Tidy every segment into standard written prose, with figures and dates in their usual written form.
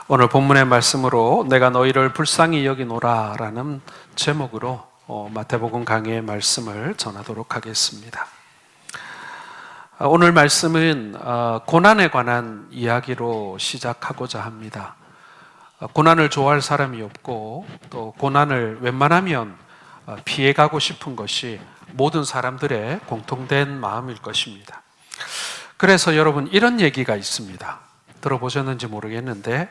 오늘 본문의 말씀으로 내가 너희를 불쌍히 여기노라 라는 제목으로 마태복음 강해의 말씀을 전하도록 하겠습니다. 오늘 말씀은 고난에 관한 이야기로 시작하고자 합니다. 고난을 좋아할 사람이 없고 또 고난을 웬만하면 피해가고 싶은 것이 모든 사람들의 공통된 마음일 것입니다. 그래서 여러분 이런 얘기가 있습니다. 들어보셨는지 모르겠는데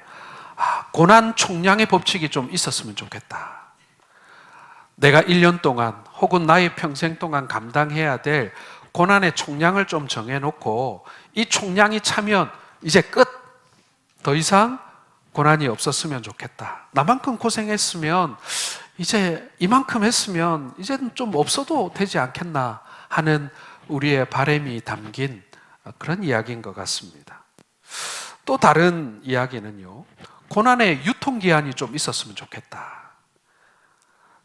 고난 총량의 법칙이 좀 있었으면 좋겠다. 내가 1년 동안 혹은 나의 평생 동안 감당해야 될 고난의 총량을 좀 정해놓고 이 총량이 차면 이제 끝! 더 이상 고난이 없었으면 좋겠다. 나만큼 고생했으면 이제 이만큼 했으면 이제는 좀 없어도 되지 않겠나 하는 우리의 바람이 담긴 그런 이야기인 것 같습니다. 또 다른 이야기는요, 고난의 유통기한이 좀 있었으면 좋겠다.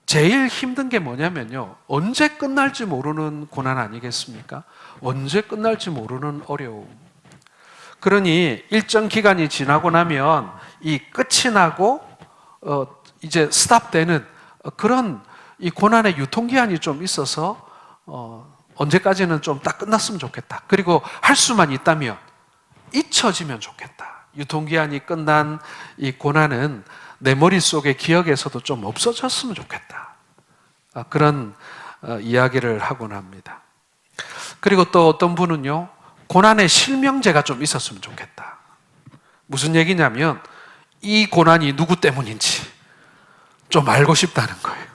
제일 힘든 게 뭐냐면요, 언제 끝날지 모르는 고난 아니겠습니까? 언제 끝날지 모르는 어려움. 그러니 일정 기간이 지나고 나면 이 끝이 나고 이제 스탑되는 그런 이 고난의 유통기한이 좀 있어서 언제까지는 좀 딱 끝났으면 좋겠다. 그리고 할 수만 있다면 잊혀지면 좋겠다. 유통기한이 끝난 이 고난은 내 머릿속의 기억에서도 좀 없어졌으면 좋겠다. 그런 이야기를 하곤 합니다. 그리고 또 어떤 분은요, 고난의 실명제가 좀 있었으면 좋겠다. 무슨 얘기냐면 이 고난이 누구 때문인지 좀 알고 싶다는 거예요.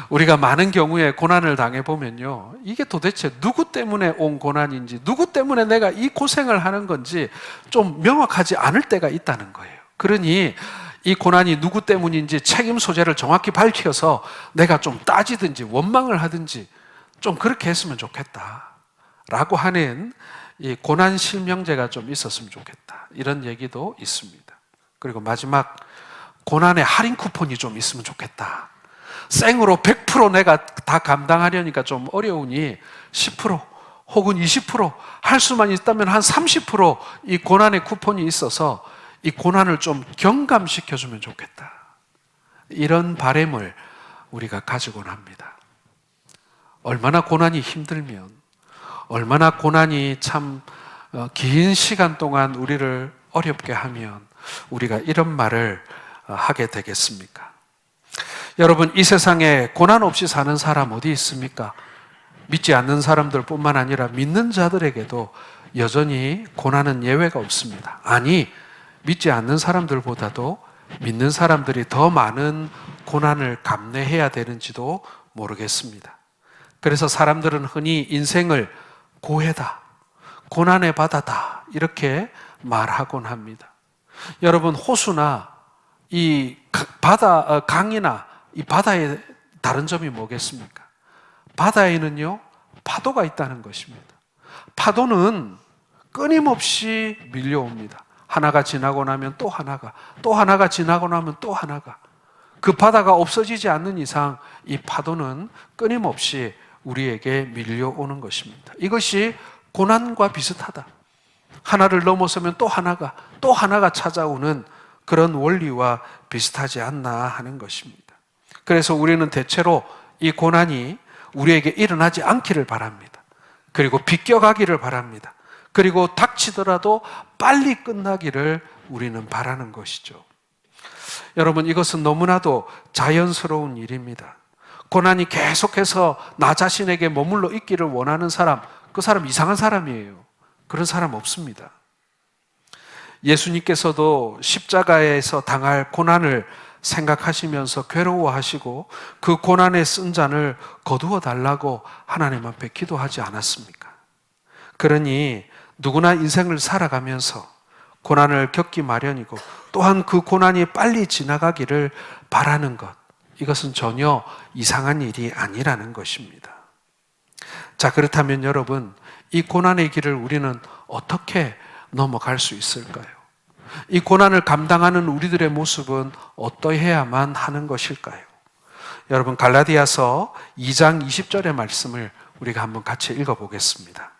우리가 많은 경우에 고난을 당해보면요, 이게 도대체 누구 때문에 온 고난인지, 누구 때문에 내가 이 고생을 하는 건지 좀 명확하지 않을 때가 있다는 거예요. 그러니 이 고난이 누구 때문인지 책임 소재를 정확히 밝혀서 내가 좀 따지든지 원망을 하든지 좀 그렇게 했으면 좋겠다 라고 하는 이 고난 실명제가 좀 있었으면 좋겠다, 이런 얘기도 있습니다. 그리고 마지막, 고난의 할인 쿠폰이 좀 있으면 좋겠다. 생으로 100% 내가 다 감당하려니까 좀 어려우니 10% 혹은 20% 할 수만 있다면 한 30% 이 고난의 쿠폰이 있어서 이 고난을 좀 경감시켜주면 좋겠다. 이런 바람을 우리가 가지곤 합니다. 얼마나 고난이 힘들면, 얼마나 고난이 참 긴 시간 동안 우리를 어렵게 하면 우리가 이런 말을 하게 되겠습니까? 여러분, 이 세상에 고난 없이 사는 사람 어디 있습니까? 믿지 않는 사람들뿐만 아니라 믿는 자들에게도 여전히 고난은 예외가 없습니다. 아니, 믿지 않는 사람들보다도 믿는 사람들이 더 많은 고난을 감내해야 되는지도 모르겠습니다. 그래서 사람들은 흔히 인생을 고해다, 고난의 바다다 이렇게 말하곤 합니다. 여러분, 호수나 이 바다, 강이나 이 바다의 다른 점이 뭐겠습니까? 바다에는요, 파도가 있다는 것입니다. 파도는 끊임없이 밀려옵니다. 하나가 지나고 나면 또 하나가, 또 하나가 지나고 나면 또 하나가. 그 바다가 없어지지 않는 이상 이 파도는 끊임없이 우리에게 밀려오는 것입니다. 이것이 고난과 비슷하다. 하나를 넘어서면 또 하나가 찾아오는 그런 원리와 비슷하지 않나 하는 것입니다. 그래서 우리는 대체로 이 고난이 우리에게 일어나지 않기를 바랍니다. 그리고 비껴가기를 바랍니다. 그리고 닥치더라도 빨리 끝나기를 우리는 바라는 것이죠. 여러분, 이것은 너무나도 자연스러운 일입니다. 고난이 계속해서 나 자신에게 머물러 있기를 원하는 사람, 그 사람 이상한 사람이에요. 그런 사람 없습니다. 예수님께서도 십자가에서 당할 고난을 생각하시면서 괴로워하시고 그 고난의 쓴 잔을 거두어 달라고 하나님 앞에 기도하지 않았습니까? 그러니 누구나 인생을 살아가면서 고난을 겪기 마련이고 또한 그 고난이 빨리 지나가기를 바라는 것, 이것은 전혀 이상한 일이 아니라는 것입니다. 자, 그렇다면 여러분, 이 고난의 길을 우리는 어떻게 넘어갈 수 있을까요? 이 고난을 감당하는 우리들의 모습은 어떠해야만 하는 것일까요? 여러분, 갈라디아서 2장 20절의 말씀을 우리가 한번 같이 읽어보겠습니다.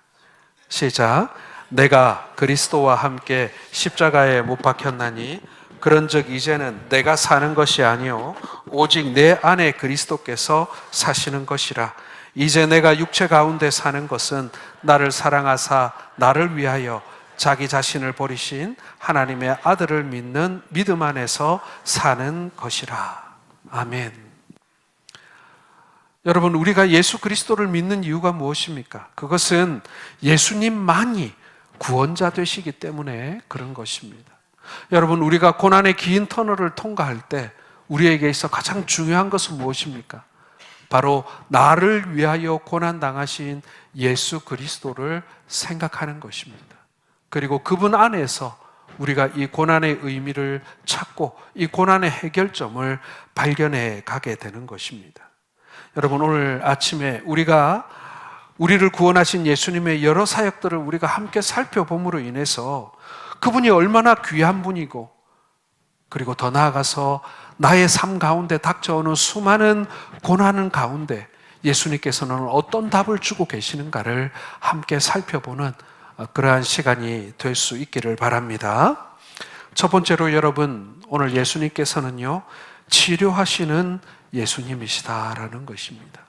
시작. 내가 그리스도와 함께 십자가에 못 박혔나니 그런즉 이제는 내가 사는 것이 아니요 오직 내 안에 그리스도께서 사시는 것이라. 이제 내가 육체 가운데 사는 것은 나를 사랑하사 나를 위하여 자기 자신을 버리신 하나님의 아들을 믿는 믿음 안에서 사는 것이라. 아멘. 여러분, 우리가 예수 그리스도를 믿는 이유가 무엇입니까? 그것은 예수님만이 구원자 되시기 때문에 그런 것입니다. 여러분, 우리가 고난의 긴 터널을 통과할 때 우리에게 있어 가장 중요한 것은 무엇입니까? 바로 나를 위하여 고난당하신 예수 그리스도를 생각하는 것입니다. 그리고 그분 안에서 우리가 이 고난의 의미를 찾고 이 고난의 해결점을 발견해 가게 되는 것입니다. 여러분, 오늘 아침에 우리를 구원하신 예수님의 여러 사역들을 우리가 함께 살펴봄으로 인해서 그분이 얼마나 귀한 분이고, 그리고 더 나아가서 나의 삶 가운데 닥쳐오는 수많은 고난 가운데 예수님께서는 어떤 답을 주고 계시는가를 함께 살펴보는 그러한 시간이 될 수 있기를 바랍니다. 첫 번째로 여러분, 오늘 예수님께서는요, 치료하시는 예수님이시다라는 것입니다.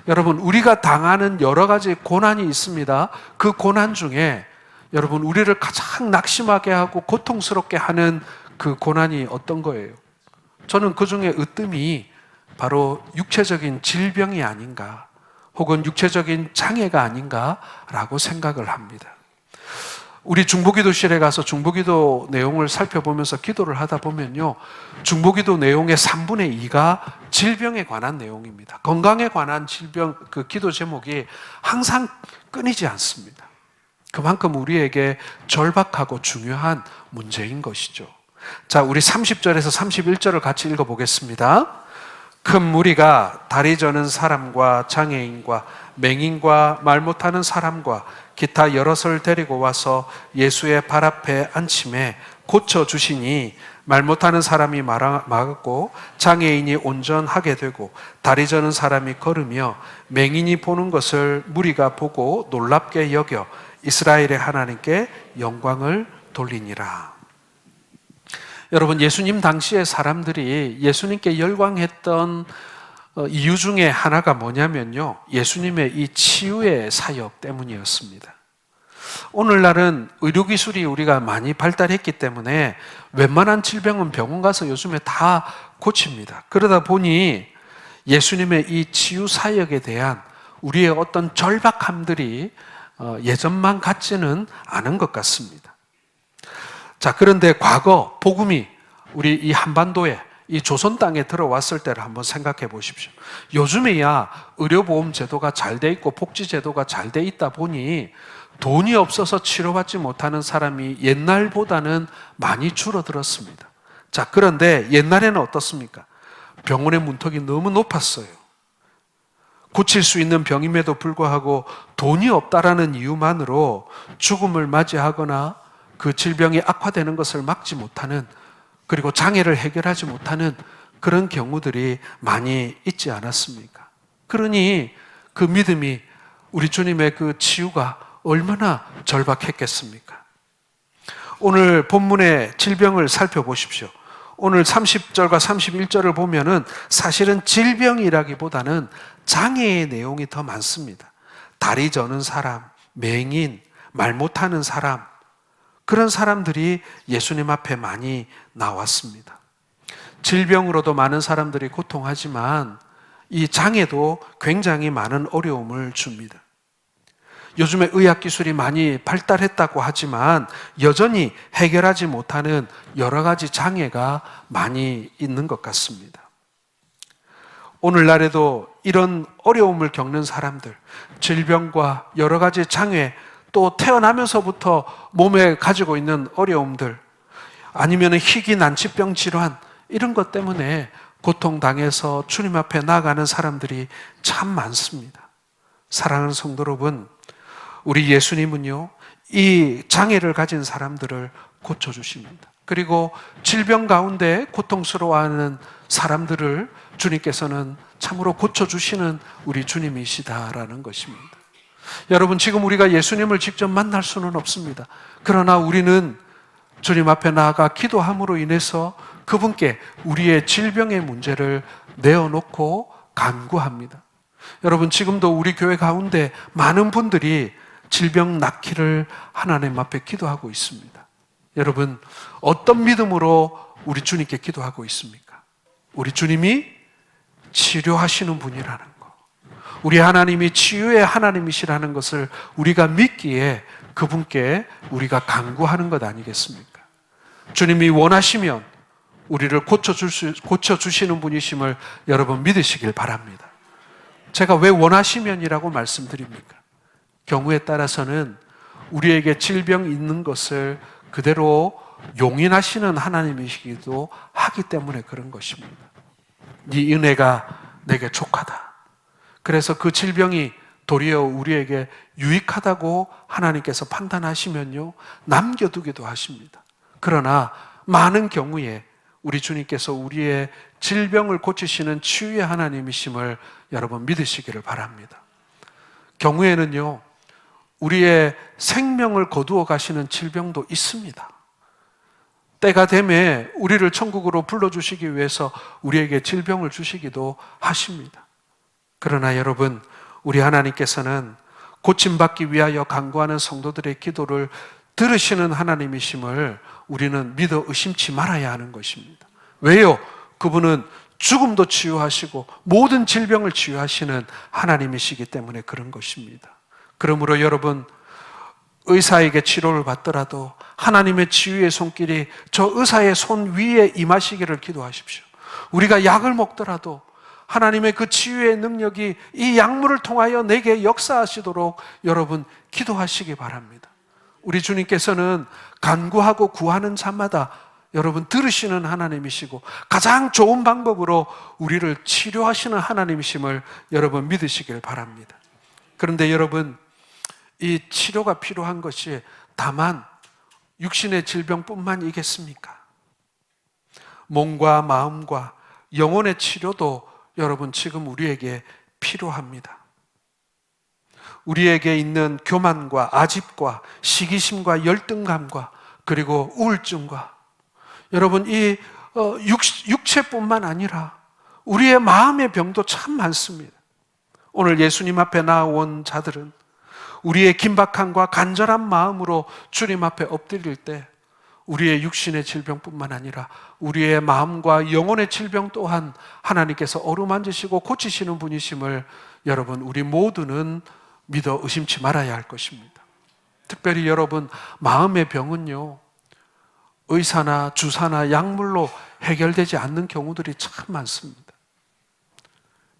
여러분, 우리가 당하는 여러 가지 고난이 있습니다. 그 고난 중에 여러분, 우리를 가장 낙심하게 하고 고통스럽게 하는 그 고난이 어떤 거예요? 저는 그 중에 으뜸이 바로 육체적인 질병이 아닌가, 혹은 육체적인 장애가 아닌가라고 생각을 합니다. 우리 중보기도실에 가서 중보기도 내용을 살펴보면서 기도를 하다 보면요, 중보기도 내용의 3분의 2가 질병에 관한 내용입니다. 건강에 관한 질병, 그 기도 제목이 항상 끊이지 않습니다. 그만큼 우리에게 절박하고 중요한 문제인 것이죠. 자, 우리 30절에서 31절을 같이 읽어보겠습니다. 큰 무리가 다리 저는 사람과 장애인과 맹인과 말 못하는 사람과 기타 여럿을 데리고 와서 예수의 발 앞에 앉힘에 고쳐주시니 말 못하는 사람이 막았고 장애인이 온전하게 되고 다리 저는 사람이 걸으며 맹인이 보는 것을 무리가 보고 놀랍게 여겨 이스라엘의 하나님께 영광을 돌리니라. 여러분, 예수님 당시의 사람들이 예수님께 열광했던 이유 중에 하나가 뭐냐면요, 예수님의 이 치유의 사역 때문이었습니다. 오늘날은 의료기술이 우리가 많이 발달했기 때문에 웬만한 질병은 병원 가서 요즘에 다 고칩니다. 그러다 보니 예수님의 이 치유 사역에 대한 우리의 어떤 절박함들이 예전만 같지는 않은 것 같습니다. 자, 그런데 과거 복음이 우리 이 한반도에, 이 조선 땅에 들어왔을 때를 한번 생각해 보십시오. 요즘에야 의료보험 제도가 잘 돼 있고 복지 제도가 잘 돼 있다 보니 돈이 없어서 치료받지 못하는 사람이 옛날보다는 많이 줄어들었습니다. 자, 그런데 옛날에는 어떻습니까? 병원의 문턱이 너무 높았어요. 고칠 수 있는 병임에도 불구하고 돈이 없다라는 이유만으로 죽음을 맞이하거나 그 질병이 악화되는 것을 막지 못하는, 그리고 장애를 해결하지 못하는 그런 경우들이 많이 있지 않았습니까? 그러니 그 믿음이, 우리 주님의 그 치유가 얼마나 절박했겠습니까? 오늘 본문의 질병을 살펴보십시오. 오늘 30절과 31절을 보면은 사실은 질병이라기보다는 장애의 내용이 더 많습니다. 다리 저는 사람, 맹인, 말 못하는 사람, 그런 사람들이 예수님 앞에 많이 나왔습니다. 질병으로도 많은 사람들이 고통하지만 이 장애도 굉장히 많은 어려움을 줍니다. 요즘에 의학기술이 많이 발달했다고 하지만 여전히 해결하지 못하는 여러 가지 장애가 많이 있는 것 같습니다. 오늘날에도 이런 어려움을 겪는 사람들, 질병과 여러 가지 장애, 또 태어나면서부터 몸에 가지고 있는 어려움들, 아니면 희귀 난치병 질환, 이런 것 때문에 고통당해서 주님 앞에 나아가는 사람들이 참 많습니다. 사랑하는 성도 여러분, 우리 예수님은요, 이 장애를 가진 사람들을 고쳐주십니다. 그리고 질병 가운데 고통스러워하는 사람들을 주님께서는 참으로 고쳐주시는 우리 주님이시다라는 것입니다. 여러분, 지금 우리가 예수님을 직접 만날 수는 없습니다. 그러나 우리는 주님 앞에 나아가 기도함으로 인해서 그분께 우리의 질병의 문제를 내어놓고 간구합니다. 여러분, 지금도 우리 교회 가운데 많은 분들이 질병 낫기를 하나님 앞에 기도하고 있습니다. 여러분, 어떤 믿음으로 우리 주님께 기도하고 있습니까? 우리 주님이 치료하시는 분이라는 것, 우리 하나님이 치유의 하나님이시라는 것을 우리가 믿기에 그분께 우리가 간구하는 것 아니겠습니까? 주님이 원하시면 우리를 고쳐주시는 분이심을 여러분 믿으시길 바랍니다. 제가 왜 원하시면이라고 말씀드립니까? 경우에 따라서는 우리에게 질병이 있는 것을 그대로 용인하시는 하나님이시기도 하기 때문에 그런 것입니다. 네 은혜가 내게 족하다. 그래서 그 질병이 도리어 우리에게 유익하다고 하나님께서 판단하시면요, 남겨두기도 하십니다. 그러나 많은 경우에 우리 주님께서 우리의 질병을 고치시는 치유의 하나님이심을 여러분 믿으시기를 바랍니다. 경우에는요, 우리의 생명을 거두어 가시는 질병도 있습니다. 때가 되면 우리를 천국으로 불러주시기 위해서 우리에게 질병을 주시기도 하십니다. 그러나 여러분, 우리 하나님께서는 고침받기 위하여 간구하는 성도들의 기도를 들으시는 하나님이심을 우리는 믿어 의심치 말아야 하는 것입니다. 왜요? 그분은 죽음도 치유하시고 모든 질병을 치유하시는 하나님이시기 때문에 그런 것입니다. 그러므로 여러분, 의사에게 치료를 받더라도 하나님의 치유의 손길이 저 의사의 손 위에 임하시기를 기도하십시오. 우리가 약을 먹더라도 하나님의 그 치유의 능력이 이 약물을 통하여 내게 역사하시도록 여러분 기도하시기 바랍니다. 우리 주님께서는 간구하고 구하는 자마다 여러분 들으시는 하나님이시고 가장 좋은 방법으로 우리를 치료하시는 하나님이심을 여러분 믿으시길 바랍니다. 그런데 여러분, 이 치료가 필요한 것이 다만 육신의 질병뿐만이겠습니까? 몸과 마음과 영혼의 치료도 여러분 지금 우리에게 필요합니다. 우리에게 있는 교만과 아집과 시기심과 열등감과 그리고 우울증과 여러분 이 육체뿐만 아니라 우리의 마음의 병도 참 많습니다. 오늘 예수님 앞에 나온 자들은 우리의 긴박함과 간절한 마음으로 주님 앞에 엎드릴 때 우리의 육신의 질병뿐만 아니라 우리의 마음과 영혼의 질병 또한 하나님께서 어루만지시고 고치시는 분이심을 여러분 우리 모두는 믿어 의심치 말아야 할 것입니다. 특별히 여러분, 마음의 병은요, 의사나 주사나 약물로 해결되지 않는 경우들이 참 많습니다.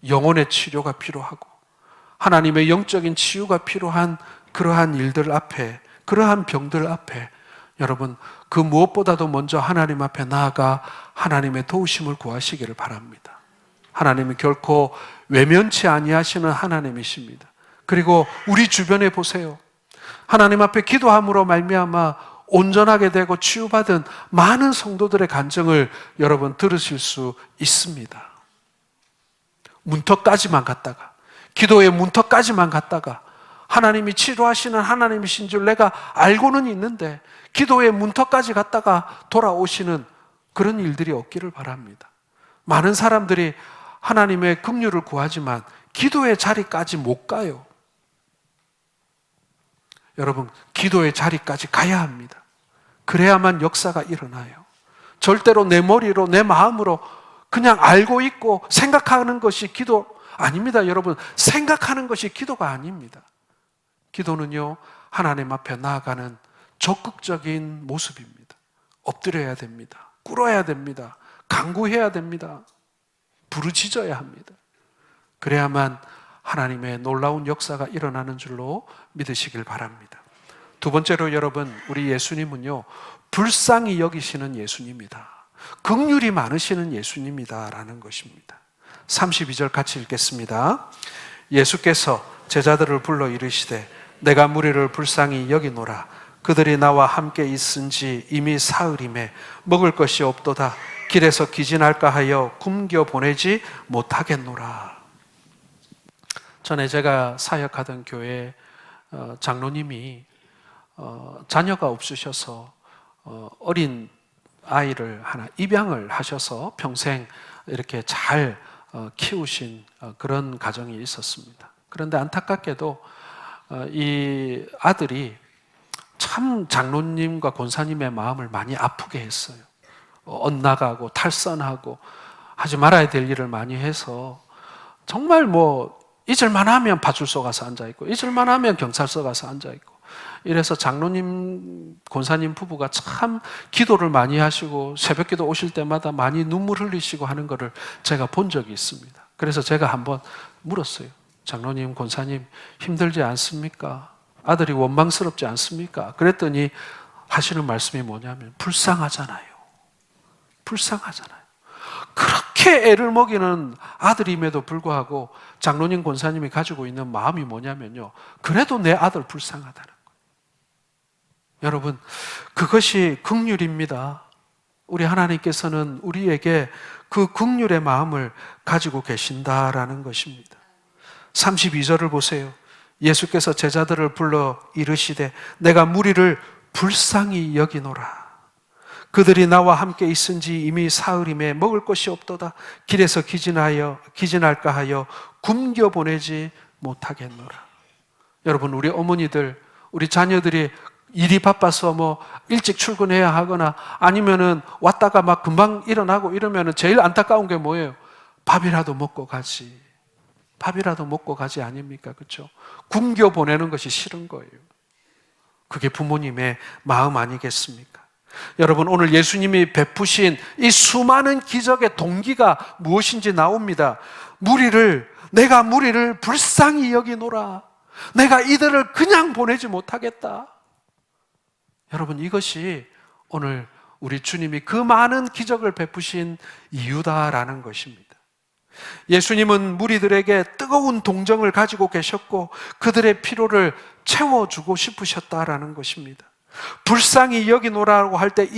영혼의 치료가 필요하고 하나님의 영적인 치유가 필요한 그러한 일들 앞에, 그러한 병들 앞에 여러분 그 무엇보다도 먼저 하나님 앞에 나아가 하나님의 도우심을 구하시기를 바랍니다. 하나님은 결코 외면치 아니하시는 하나님이십니다. 그리고 우리 주변에 보세요. 하나님 앞에 기도함으로 말미암아 온전하게 되고 치유받은 많은 성도들의 간증을 여러분 들으실 수 있습니다. 문턱까지만 갔다가, 기도의 문턱까지만 갔다가 하나님이 치료하시는 하나님이신 줄 내가 알고는 있는데 기도의 문턱까지 갔다가 돌아오시는 그런 일들이 없기를 바랍니다. 많은 사람들이 하나님의 긍휼을 구하지만 기도의 자리까지 못 가요. 여러분, 기도의 자리까지 가야 합니다. 그래야만 역사가 일어나요. 절대로 내 머리로, 내 마음으로 그냥 알고 있고 생각하는 것이 기도 아닙니다. 여러분, 생각하는 것이 기도가 아닙니다. 기도는요, 하나님 앞에 나아가는 적극적인 모습입니다. 엎드려야 됩니다. 꿇어야 됩니다. 간구해야 됩니다. 부르짖어야 합니다. 그래야만 하나님의 놀라운 역사가 일어나는 줄로 믿으시길 바랍니다. 두 번째로 여러분, 우리 예수님은요, 불쌍히 여기시는 예수님이다. 긍휼이 많으시는 예수님이다라는 것입니다. 32절 같이 읽겠습니다. 예수께서 제자들을 불러 이르시되 내가 무리를 불쌍히 여기노라. 그들이 나와 함께 있은지 이미 사흘임에 먹을 것이 없도다. 길에서 기진할까 하여 굶겨 보내지 못하겠노라. 전에 제가 사역하던 교회 장로님이 자녀가 없으셔서 어린 아이를 하나 입양을 하셔서 평생 이렇게 잘 키우신 그런 가정이 있었습니다. 그런데 안타깝게도 이 아들이 참 장로님과 권사님의 마음을 많이 아프게 했어요. 엇나가고 탈선하고 하지 말아야 될 일을 많이 해서 정말 잊을만 하면 파출소 가서 앉아있고 잊을만 하면 경찰서 가서 앉아있고 이래서 장로님, 권사님 부부가 참 기도를 많이 하시고 새벽기도 오실 때마다 많이 눈물 흘리시고 하는 것을 제가 본 적이 있습니다. 그래서 제가 한번 물었어요. 장로님, 권사님 힘들지 않습니까? 아들이 원망스럽지 않습니까? 그랬더니 하시는 말씀이 뭐냐면 불쌍하잖아요. 불쌍하잖아요. 그렇게 애를 먹이는 아들임에도 불구하고 장로님, 권사님이 가지고 있는 마음이 뭐냐면요, 그래도 내 아들 불쌍하다는 거예요. 여러분, 그것이 긍휼입니다. 우리 하나님께서는 우리에게 그 긍휼의 마음을 가지고 계신다라는 것입니다. 32절을 보세요. 예수께서 제자들을 불러 이르시되 내가 무리를 불쌍히 여기노라. 그들이 나와 함께 있은지 이미 사흘임에 먹을 것이 없도다. 길에서 기진할까 하여 굶겨 보내지 못하겠노라. 여러분, 우리 어머니들, 우리 자녀들이 일이 바빠서 일찍 출근해야 하거나 아니면은 왔다가 막 금방 일어나고 이러면은 제일 안타까운 게 뭐예요? 밥이라도 먹고 가지. 밥이라도 먹고 가지 아닙니까? 그렇죠? 굶겨 보내는 것이 싫은 거예요. 그게 부모님의 마음 아니겠습니까? 여러분, 오늘 예수님이 베푸신 이 수많은 기적의 동기가 무엇인지 나옵니다. 내가 무리를 불쌍히 여기노라. 내가 이들을 그냥 보내지 못하겠다. 여러분, 이것이 오늘 우리 주님이 그 많은 기적을 베푸신 이유다라는 것입니다. 예수님은 무리들에게 뜨거운 동정을 가지고 계셨고 그들의 피로를 채워주고 싶으셨다라는 것입니다. 불쌍히 여기노라고 할 때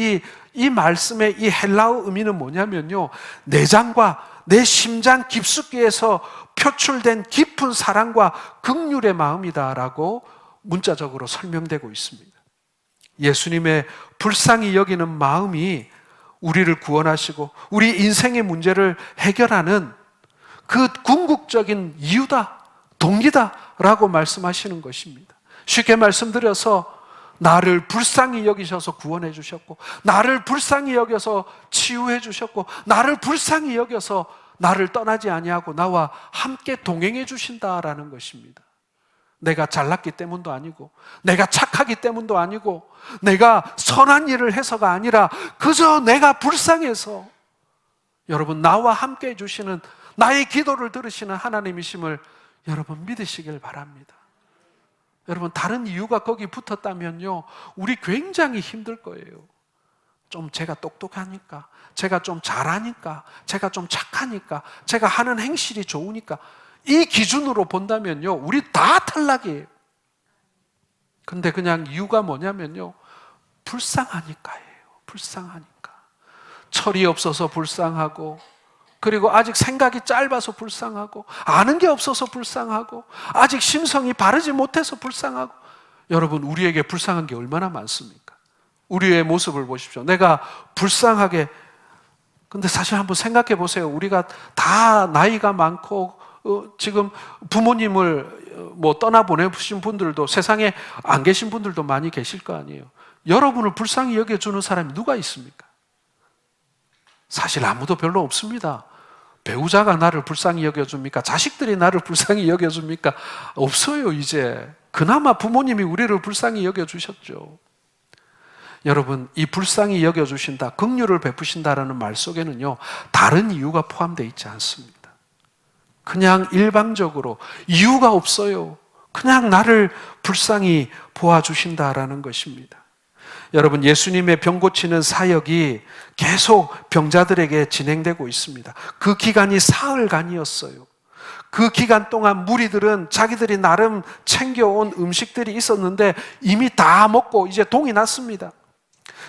이 말씀의 이 헬라어 의미는 뭐냐면요, 내장과 내 심장 깊숙이에서 표출된 깊은 사랑과 긍휼의 마음이다라고 문자적으로 설명되고 있습니다. 예수님의 불쌍히 여기는 마음이 우리를 구원하시고 우리 인생의 문제를 해결하는 그 궁극적인 이유다, 동기다라고 말씀하시는 것입니다. 쉽게 말씀드려서 나를 불쌍히 여기셔서 구원해 주셨고, 나를 불쌍히 여겨서 치유해 주셨고, 나를 불쌍히 여겨서 나를 떠나지 아니하고 나와 함께 동행해 주신다라는 것입니다. 내가 잘났기 때문도 아니고, 내가 착하기 때문도 아니고, 내가 선한 일을 해서가 아니라 그저 내가 불쌍해서 여러분, 나와 함께 해주시는, 나의 기도를 들으시는 하나님이심을 여러분 믿으시길 바랍니다. 여러분, 다른 이유가 거기 붙었다면요, 우리 굉장히 힘들 거예요. 좀 제가 똑똑하니까, 제가 좀 잘하니까, 제가 좀 착하니까, 제가 하는 행실이 좋으니까, 이 기준으로 본다면요, 우리 다 탈락이에요. 근데 그냥 이유가 뭐냐면요, 불쌍하니까예요. 불쌍하니까. 철이 없어서 불쌍하고, 그리고 아직 생각이 짧아서 불쌍하고, 아는 게 없어서 불쌍하고, 아직 심성이 바르지 못해서 불쌍하고. 여러분, 우리에게 불쌍한 게 얼마나 많습니까? 우리의 모습을 보십시오. 내가 불쌍하게, 근데 사실 한번 생각해 보세요. 우리가 다 나이가 많고 지금 부모님을 떠나보내신 분들도, 세상에 안 계신 분들도 많이 계실 거 아니에요. 여러분을 불쌍히 여겨주는 사람이 누가 있습니까? 사실 아무도 별로 없습니다. 배우자가 나를 불쌍히 여겨줍니까? 자식들이 나를 불쌍히 여겨줍니까? 없어요. 이제 그나마 부모님이 우리를 불쌍히 여겨주셨죠. 여러분, 이 불쌍히 여겨주신다, 긍휼을 베푸신다라는 말 속에는요, 다른 이유가 포함되어 있지 않습니다. 그냥 일방적으로 이유가 없어요. 그냥 나를 불쌍히 보아주신다라는 것입니다. 여러분, 예수님의 병 고치는 사역이 계속 병자들에게 진행되고 있습니다. 그 기간이 사흘간이었어요. 그 기간 동안 무리들은 자기들이 나름 챙겨온 음식들이 있었는데 이미 다 먹고 이제 동이 났습니다.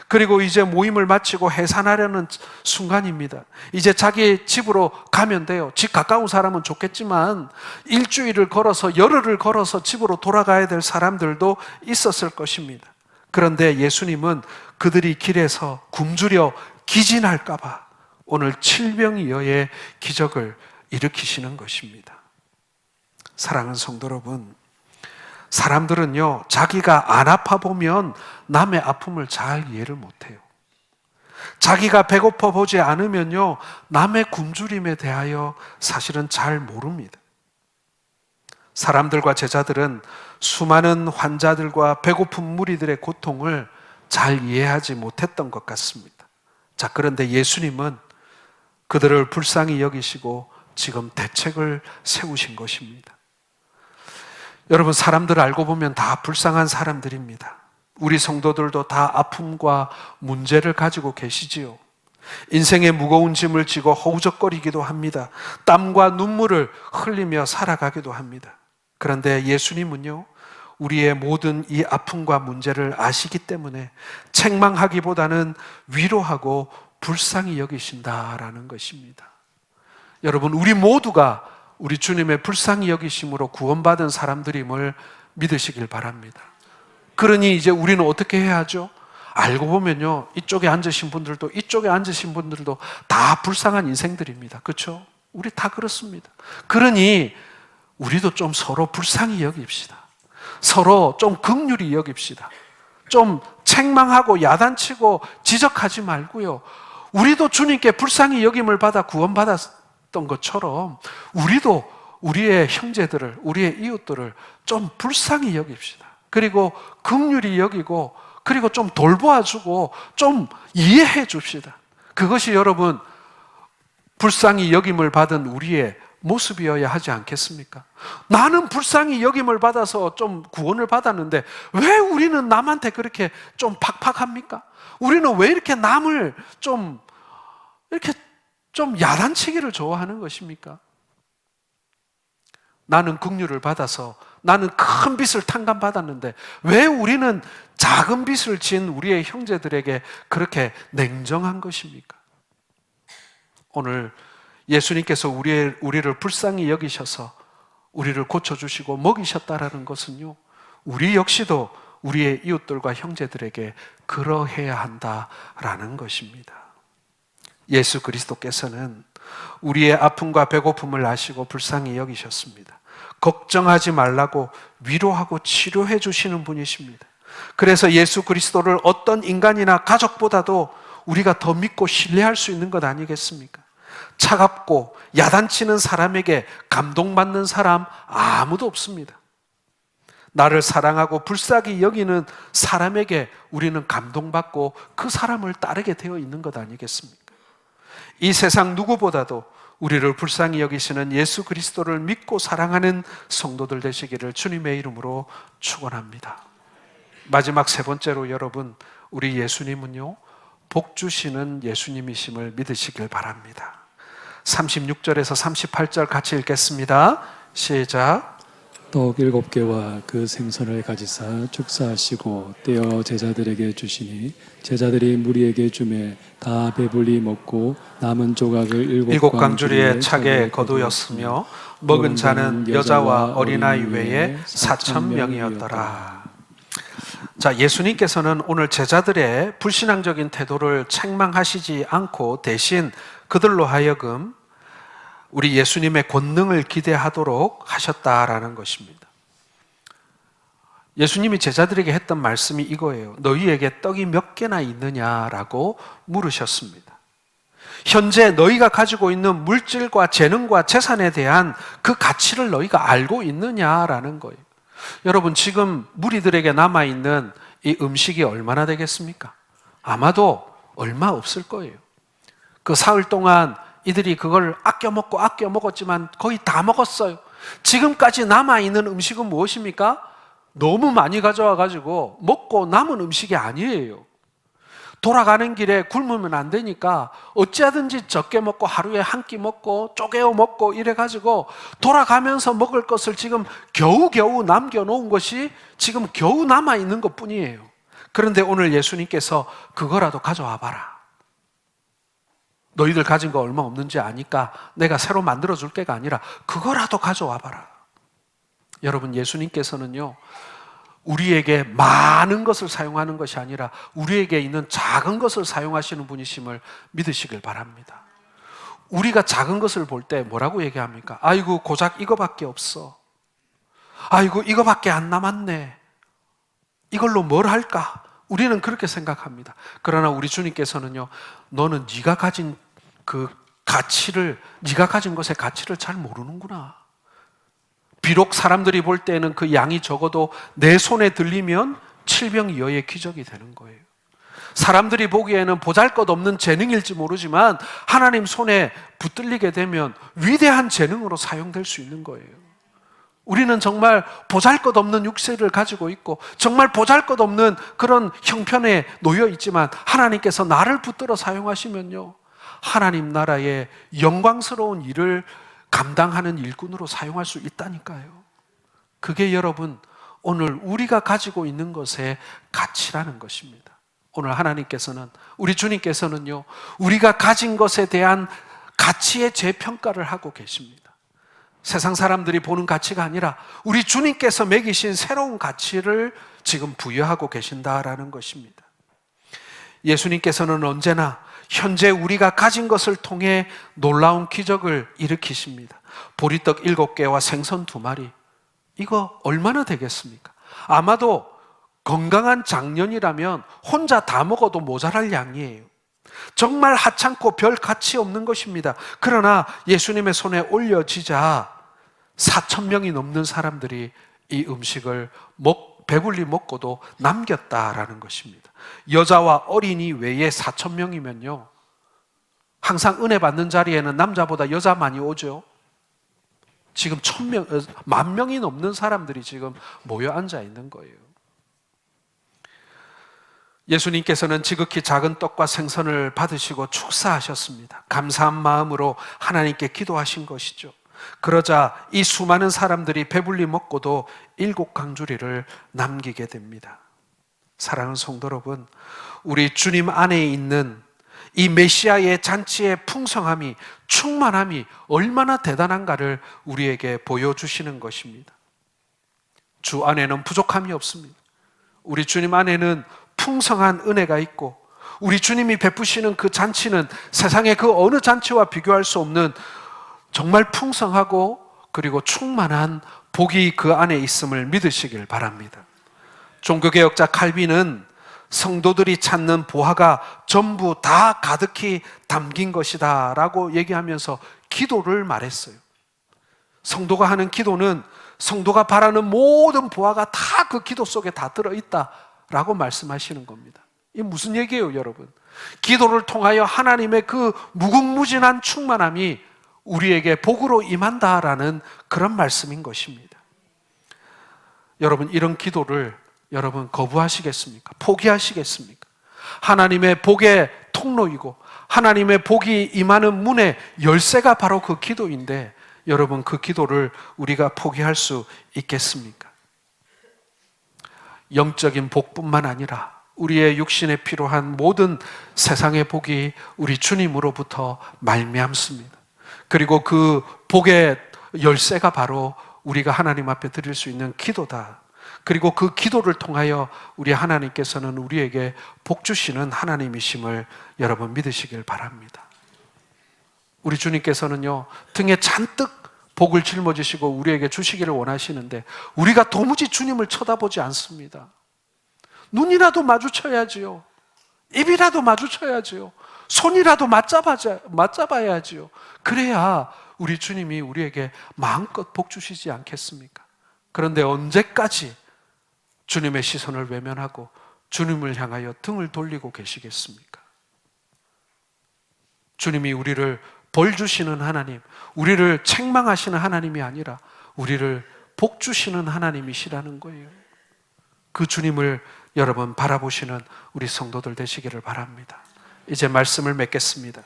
그리고 이제 모임을 마치고 해산하려는 순간입니다. 이제 자기 집으로 가면 돼요. 집 가까운 사람은 좋겠지만 일주일을 걸어서, 열흘을 걸어서 집으로 돌아가야 될 사람들도 있었을 것입니다. 그런데 예수님은 그들이 길에서 굶주려 기진할까 봐 오늘 칠병이어의 기적을 일으키시는 것입니다. 사랑하는 성도 여러분, 사람들은요, 자기가 안 아파 보면 남의 아픔을 잘 이해를 못해요. 자기가 배고파 보지 않으면요, 남의 굶주림에 대하여 사실은 잘 모릅니다. 사람들과 제자들은 수많은 환자들과 배고픈 무리들의 고통을 잘 이해하지 못했던 것 같습니다. 자, 그런데 예수님은 그들을 불쌍히 여기시고 지금 대책을 세우신 것입니다. 여러분, 사람들 알고 보면 다 불쌍한 사람들입니다. 우리 성도들도 다 아픔과 문제를 가지고 계시지요. 인생의 무거운 짐을 지고 허우적거리기도 합니다. 땀과 눈물을 흘리며 살아가기도 합니다. 그런데 예수님은요, 우리의 모든 이 아픔과 문제를 아시기 때문에 책망하기보다는 위로하고 불쌍히 여기신다라는 것입니다. 여러분, 우리 모두가 우리 주님의 불쌍히 여기심으로 구원받은 사람들임을 믿으시길 바랍니다. 그러니 이제 우리는 어떻게 해야 하죠? 알고 보면요, 이쪽에 앉으신 분들도 이쪽에 앉으신 분들도 다 불쌍한 인생들입니다. 그렇죠? 우리 다 그렇습니다. 그러니 우리도 좀 서로 불쌍히 여깁시다. 서로 좀 긍휼히 여깁시다. 좀 책망하고 야단치고 지적하지 말고요, 우리도 주님께 불쌍히 여김을 받아 구원받았던 것처럼 우리도 우리의 형제들을, 우리의 이웃들을 좀 불쌍히 여깁시다. 그리고 긍휼히 여기고, 그리고 좀 돌보아주고 좀 이해해 줍시다. 그것이 여러분, 불쌍히 여김을 받은 우리의 모습이어야 하지 않겠습니까? 나는 불쌍히 여김을 받아서 좀 구원을 받았는데 왜 우리는 남한테 그렇게 좀 팍팍합니까? 우리는 왜 이렇게 남을 이렇게 좀 야단치기를 좋아하는 것입니까? 나는 긍휼을 받아서, 나는 큰 빚을 탕감받았는데 왜 우리는 작은 빚을 진 우리의 형제들에게 그렇게 냉정한 것입니까? 오늘 예수님께서 우리를 불쌍히 여기셔서 우리를 고쳐주시고 먹이셨다라는 것은요, 우리 역시도 우리의 이웃들과 형제들에게 그러해야 한다라는 것입니다. 예수 그리스도께서는 우리의 아픔과 배고픔을 아시고 불쌍히 여기셨습니다. 걱정하지 말라고 위로하고 치료해 주시는 분이십니다. 그래서 예수 그리스도를 어떤 인간이나 가족보다도 우리가 더 믿고 신뢰할 수 있는 것 아니겠습니까? 차갑고 야단치는 사람에게 감동받는 사람 아무도 없습니다. 나를 사랑하고 불쌍히 여기는 사람에게 우리는 감동받고 그 사람을 따르게 되어 있는 것 아니겠습니까? 이 세상 누구보다도 우리를 불쌍히 여기시는 예수 그리스도를 믿고 사랑하는 성도들 되시기를 주님의 이름으로 축원합니다. 마지막 세 번째로 여러분, 우리 예수님은요, 복 주시는 예수님이심을 믿으시길 바랍니다. 36절에서 38절 같이 읽겠습니다. 시작. 떡 7개와 그 생선을 가지사 축사하시고 떼어 제자들에게 주시니 제자들이 무리에게 주매 다 배불리 먹고 남은 조각을 일곱 광주리에 차게 거두었으며 먹은 자는 여자와 어린아이 외에 4,000명이었더라. 자, 예수님께서는 오늘 제자들의 불신앙적인 태도를 책망하시지 않고 대신 그들로 하여금 우리 예수님의 권능을 기대하도록 하셨다라는 것입니다. 예수님이 제자들에게 했던 말씀이 이거예요. 너희에게 떡이 몇 개나 있느냐라고 물으셨습니다. 현재 너희가 가지고 있는 물질과 재능과 재산에 대한 그 가치를 너희가 알고 있느냐라는 거예요. 여러분, 지금 무리들에게 남아있는 이 음식이 얼마나 되겠습니까? 아마도 얼마 없을 거예요. 그 사흘 동안 이들이 그걸 아껴 먹었지만 거의 다 먹었어요. 지금까지 남아있는 음식은 무엇입니까? 너무 많이 가져와가지고 먹고 남은 음식이 아니에요. 돌아가는 길에 굶으면 안 되니까 어찌하든지 적게 먹고 하루에 한 끼 먹고 쪼개어 먹고 이래가지고 돌아가면서 먹을 것을 지금 겨우겨우 남겨놓은 것이 지금 겨우 남아있는 것 뿐이에요. 그런데 오늘 예수님께서 그거라도 가져와 봐라. 너희들 가진 거 얼마 없는지 아니까 내가 새로 만들어 줄 게가 아니라 그거라도 가져와 봐라. 여러분, 예수님께서는요, 우리에게 많은 것을 사용하는 것이 아니라 우리에게 있는 작은 것을 사용하시는 분이심을 믿으시길 바랍니다. 우리가 작은 것을 볼 때 뭐라고 얘기합니까? 아이고, 고작 이거밖에 없어. 아이고, 이거밖에 안 남았네. 이걸로 뭘 할까? 우리는 그렇게 생각합니다. 그러나 우리 주님께서는요, 너는 네가 가진 그 가치를, 네가 가진 것의 가치를 잘 모르는구나. 비록 사람들이 볼 때는 그 양이 적어도 내 손에 들리면 칠병이어의 기적이 되는 거예요. 사람들이 보기에는 보잘것없는 재능일지 모르지만 하나님 손에 붙들리게 되면 위대한 재능으로 사용될 수 있는 거예요. 우리는 정말 보잘것없는 육체를 가지고 있고 정말 보잘것없는 그런 형편에 놓여 있지만 하나님께서 나를 붙들어 사용하시면요, 하나님 나라의 영광스러운 일을 감당하는 일꾼으로 사용할 수 있다니까요. 그게 여러분, 오늘 우리가 가지고 있는 것의 가치라는 것입니다. 오늘 하나님께서는, 우리 주님께서는요, 우리가 가진 것에 대한 가치의 재평가를 하고 계십니다. 세상 사람들이 보는 가치가 아니라 우리 주님께서 매기신 새로운 가치를 지금 부여하고 계신다라는 것입니다. 예수님께서는 언제나 현재 우리가 가진 것을 통해 놀라운 기적을 일으키십니다. 보리떡 7개와 생선 2마리, 이거 얼마나 되겠습니까? 아마도 건강한 장년이라면 혼자 다 먹어도 모자랄 양이에요. 정말 하찮고 별 가치 없는 것입니다. 그러나 예수님의 손에 올려지자 4,000명이 넘는 사람들이 이 음식을 배불리 먹고도 남겼다라는 것입니다. 여자와 어린이 외에 4,000명이면요, 항상 은혜 받는 자리에는 남자보다 여자 많이 오죠. 지금 10,000명이 넘는 사람들이 지금 모여 앉아 있는 거예요. 예수님께서는 지극히 작은 떡과 생선을 받으시고 축사하셨습니다. 감사한 마음으로 하나님께 기도하신 것이죠. 그러자 이 수많은 사람들이 배불리 먹고도 7강주리를 남기게 됩니다. 사랑하는 성도 여러분, 우리 주님 안에 있는 이 메시아의 잔치의 풍성함이, 충만함이 얼마나 대단한가를 우리에게 보여주시는 것입니다. 주 안에는 부족함이 없습니다. 우리 주님 안에는 풍성한 은혜가 있고 우리 주님이 베푸시는 그 잔치는 세상의 그 어느 잔치와 비교할 수 없는 정말 풍성하고 그리고 충만한 복이 그 안에 있음을 믿으시길 바랍니다. 종교개혁자 칼빈은 성도들이 찾는 보화가 전부 다 가득히 담긴 것이다 라고 얘기하면서 기도를 말했어요. 성도가 하는 기도는 성도가 바라는 모든 보화가 다 그 기도 속에 다 들어있다 라고 말씀하시는 겁니다. 이게 무슨 얘기예요, 여러분? 기도를 통하여 하나님의 그 무궁무진한 충만함이 우리에게 복으로 임한다라는 그런 말씀인 것입니다. 여러분, 이런 기도를 여러분 거부하시겠습니까? 포기하시겠습니까? 하나님의 복의 통로이고 하나님의 복이 임하는 문의 열쇠가 바로 그 기도인데 여러분, 그 기도를 우리가 포기할 수 있겠습니까? 영적인 복뿐만 아니라 우리의 육신에 필요한 모든 세상의 복이 우리 주님으로부터 말미암습니다. 그리고 그 복의 열쇠가 바로 우리가 하나님 앞에 드릴 수 있는 기도다. 그리고 그 기도를 통하여 우리 하나님께서는 우리에게 복 주시는 하나님이심을 여러분 믿으시길 바랍니다. 우리 주님께서는요, 등에 잔뜩 복을 짊어지시고 우리에게 주시기를 원하시는데 우리가 도무지 주님을 쳐다보지 않습니다. 눈이라도 마주쳐야지요. 입이라도 마주쳐야지요. 손이라도 맞잡아야지요. 그래야 우리 주님이 우리에게 마음껏 복 주시지 않겠습니까? 그런데 언제까지 주님의 시선을 외면하고 주님을 향하여 등을 돌리고 계시겠습니까? 주님이 우리를 벌 주시는 하나님, 우리를 책망하시는 하나님이 아니라 우리를 복 주시는 하나님이시라는 거예요. 그 주님을 여러분 바라보시는 우리 성도들 되시기를 바랍니다. 이제 말씀을 맺겠습니다.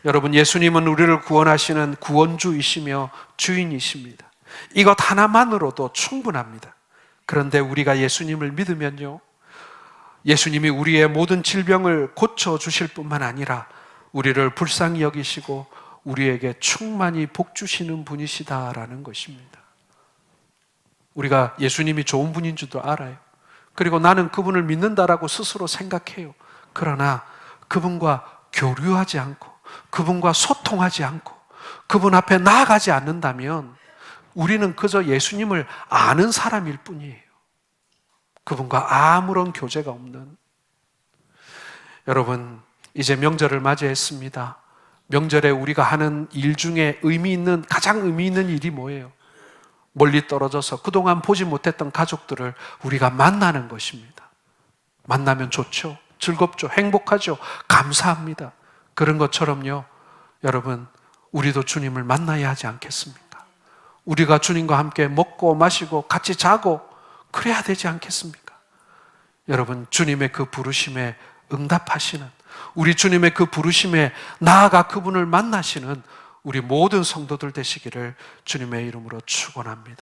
여러분, 예수님은 우리를 구원하시는 구원주이시며 주인이십니다. 이것 하나만으로도 충분합니다. 그런데 우리가 예수님을 믿으면요, 예수님이 우리의 모든 질병을 고쳐주실 뿐만 아니라 우리를 불쌍히 여기시고 우리에게 충만히 복 주시는 분이시다라는 것입니다. 우리가 예수님이 좋은 분인 줄도 알아요. 그리고 나는 그분을 믿는다라고 스스로 생각해요. 그러나 그분과 교류하지 않고 그분과 소통하지 않고 그분 앞에 나아가지 않는다면 우리는 그저 예수님을 아는 사람일 뿐이에요. 그분과 아무런 교제가 없는. 여러분, 이제 명절을 맞이했습니다. 명절에 우리가 하는 일 중에 가장 의미 있는 일이 뭐예요? 멀리 떨어져서 그동안 보지 못했던 가족들을 우리가 만나는 것입니다. 만나면 좋죠. 즐겁죠. 행복하죠. 감사합니다. 그런 것처럼요, 여러분, 우리도 주님을 만나야 하지 않겠습니까? 우리가 주님과 함께 먹고 마시고 같이 자고 그래야 되지 않겠습니까? 여러분, 주님의 그 부르심에 응답하시는, 우리 주님의 그 부르심에 나아가 그분을 만나시는 우리 모든 성도들 되시기를 주님의 이름으로 축원합니다.